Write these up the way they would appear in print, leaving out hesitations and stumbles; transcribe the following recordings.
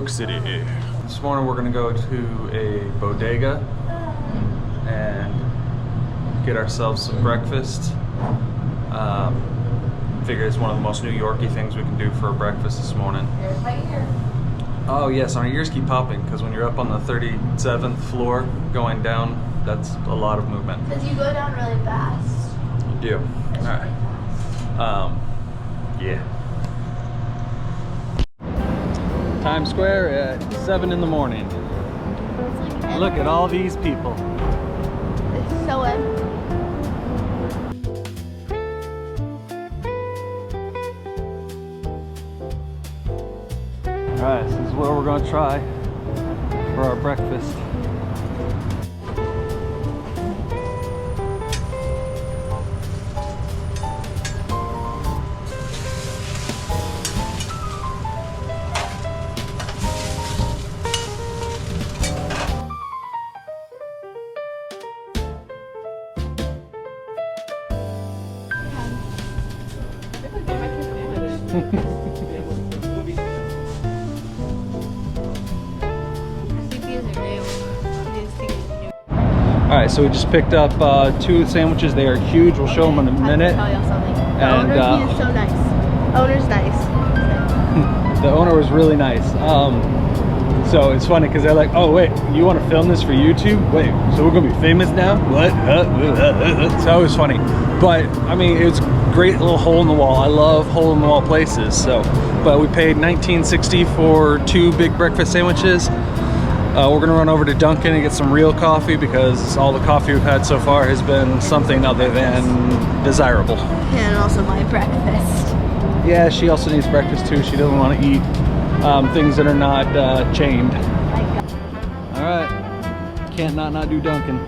York City. This morning we're gonna go to a bodega and get ourselves some breakfast. Figure it's one of the most New Yorky things we can do for a breakfast this morning. Oh yes, our ears keep popping because when you're up on the 37th floor going down, that's a lot of movement. Because you go down really fast. You do. Alright. Yeah. Times Square at 7 in the morning. Like Look at all these people. It's so empty. Alright, this is what we're going to try for our breakfast. Alright, so we just picked up 2 sandwiches. They are huge. We'll show them in a minute. I'll tell y'all something. The And, owner, he is so nice. Owner's nice. The owner was really nice. So it's funny because they're like, oh wait, you want to film this for YouTube? Wait, so we're gonna be famous now? What? So it was funny. But I mean, it was a great little hole in the wall. I love hole in the wall places. So, but we paid $19.60 for 2 big breakfast sandwiches. We're gonna run over to Dunkin' and get some real coffee because all the coffee we've had so far has been something other than desirable. And also my breakfast. Yeah, she also needs breakfast too. She doesn't want to eat things that are not chained. All right, can't not do Dunkin'.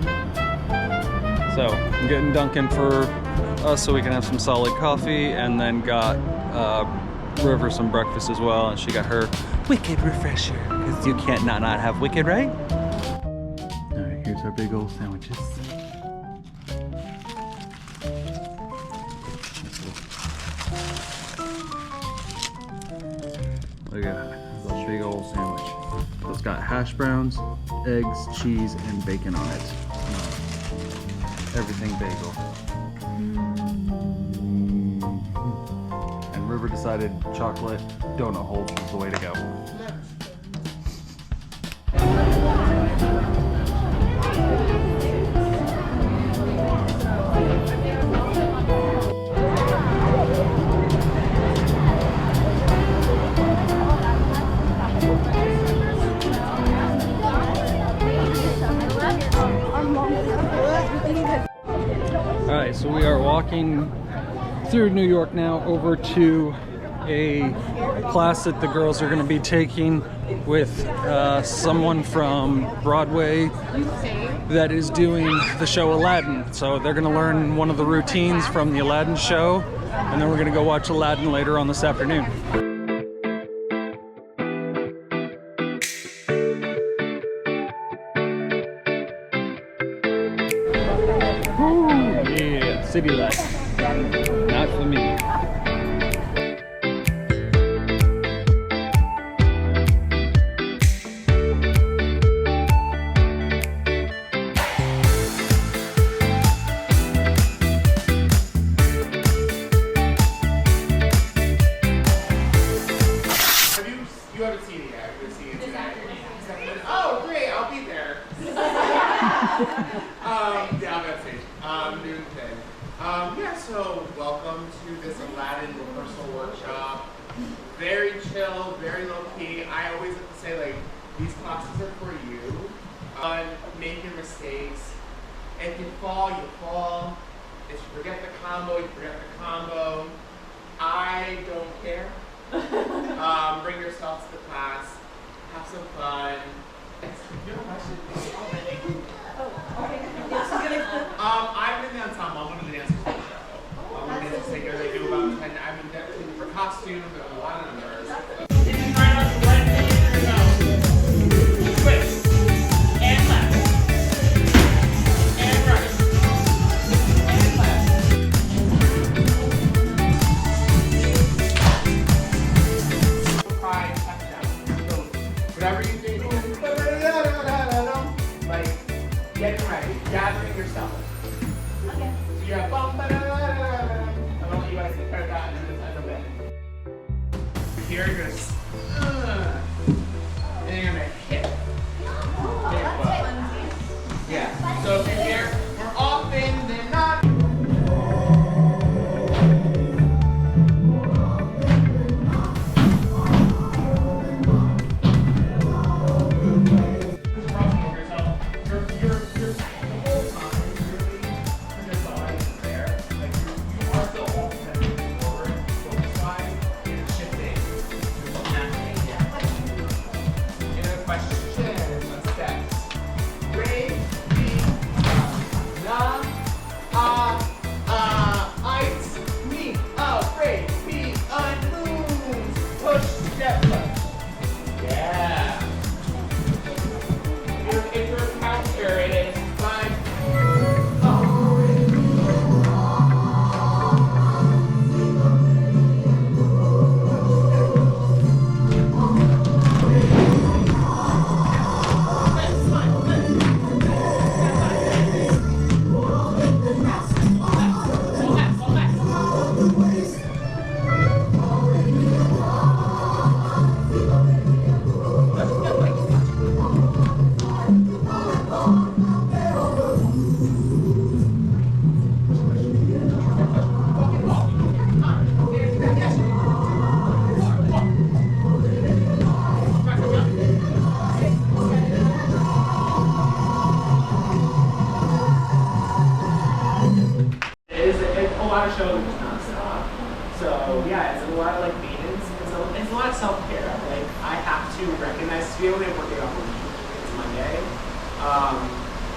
So I'm getting Dunkin' for us so we can have some solid coffee, and then got River some breakfast as well, and she got her Wicked refresher because you can't not have Wicked, right? All right, here's our big old sandwiches. Look at that, this big old sandwich. So it's got hash browns, eggs, cheese, and bacon on it. Everything bagel. And River decided chocolate donut hole was the way to go. Alright, so we are walking through New York now over to a class that the girls are going to be taking with someone from Broadway that is doing the show Aladdin. So they're going to learn one of the routines from the Aladdin show, and then we're going to go watch Aladdin later on this afternoon. Ooh, yeah, city life. Not for me. You haven't seen it yet. We're seeing it today. Oh, great! I'll be there. Yeah, I'm at stage. Noon thing. Yeah. So welcome to this Aladdin rehearsal workshop. Very chill, very low key. I always have to say, like, these classes are for you. Make your mistakes. If you fall, you fall. If you forget the combo, you forget the combo. I don't care. Bring yourself to the class, have some fun. I'm in the ensemble. I'm one of the dancers for the show. I'm a dance singer. They do about 10. I mean, definitely for costumes and a lot of numbers. Twist and left and right and left.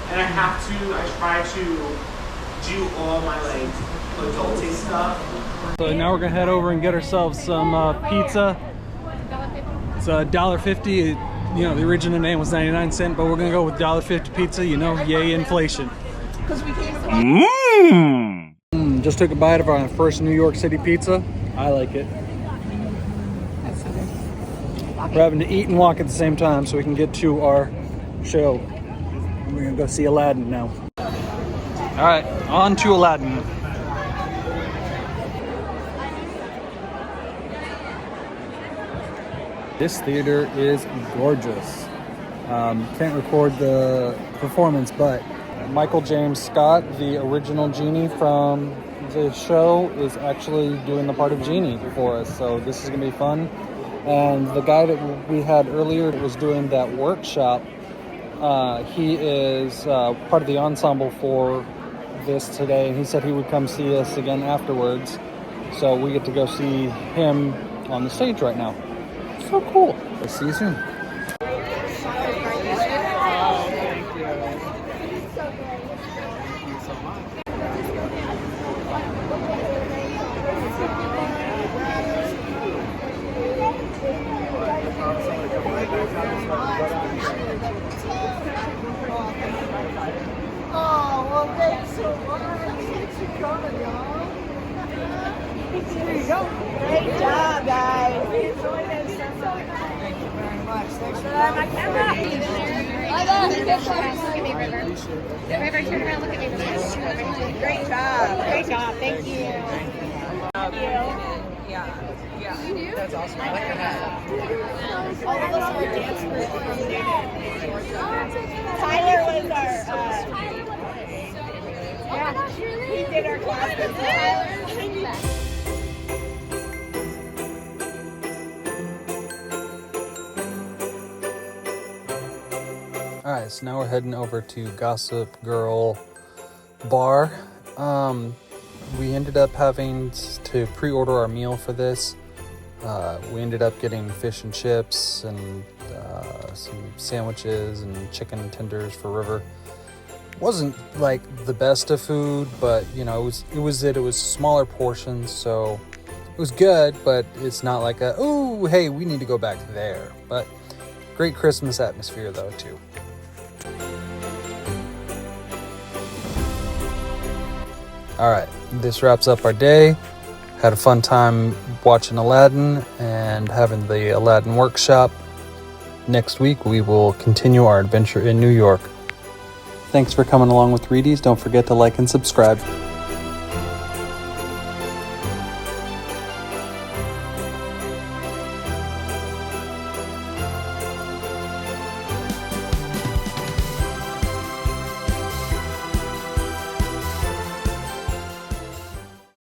And I try to do all my like adulting stuff. So now we're gonna head over and get ourselves some pizza. It's $1.50. You know, the original name was 99¢, but we're gonna go with $1.50 pizza. You know, yay inflation. Just took a bite of our first New York City pizza. I like it. We're having to eat and walk at the same time so we can get to our show. We're gonna go see Aladdin now. All right, on to Aladdin. This theater is gorgeous. Can't record the performance, but Michael James Scott, the original genie from the show, is actually doing the part of genie for us. So this is gonna be fun. And the guy that we had earlier that was doing that workshop, he is part of the ensemble for this today. And he said he would come see us again afterwards. So we get to go see him on the stage right now. So cool. I'll see you soon. Oh, well, thanks so much. Thanks for coming, y'all. Here you go. Great job, guys. We enjoyed it so much. Thank you very much. Thanks for coming. My camera. I got it. Look at me, River. River, turn around. Look at me. Great job. Great job. Thank you. Thank you. Yeah. You do? That's awesome. I like that. All of us were dance group. Tyler was our. Yeah, he did our class with Tyler. Alright, so now we're heading over to Gossip Girl Bar. We ended up having to pre-order our meal for this. We ended up getting fish and chips and some sandwiches and chicken tenders for River. Wasn't like the best of food, but you know, it was smaller portions, so it was good, but it's not like oh hey, we need to go back there. But great Christmas atmosphere though too. Alright, this wraps up our day. Had a fun time watching Aladdin and having the Aladdin workshop. Next week we will continue our adventure in New York. Thanks for coming along with Reedies. Don't forget to like and subscribe.